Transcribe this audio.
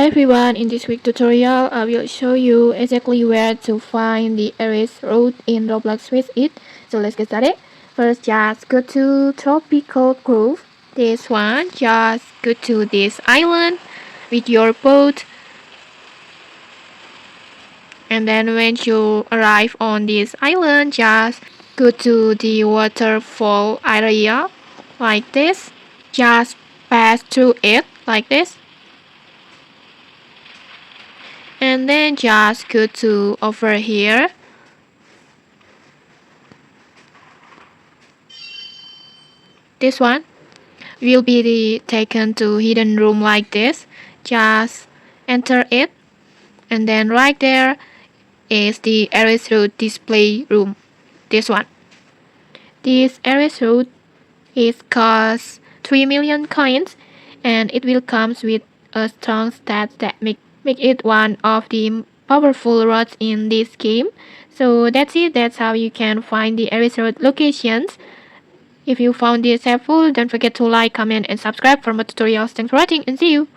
everyone, in this quick tutorial I will show you exactly where to find the erase road in Roblox Fish It. So let's get started. First, just go to Tropical Grove. This one, just go to this island with your boat. And then when you arrive on this island, just go to the waterfall area like this. Just pass through it like this. And then just go to over here. This one will be taken to hidden room like this. Just enter it, and then right there is the erase road display room. This one. This erase road is cost 3 million coins, and it will comes with a strong stat that make it one of the powerful roads in this game. So that's it. That's how you can find the erase road locations. If you found this helpful, don't forget to like, comment, and subscribe for more tutorials. Thanks for watching, and see you!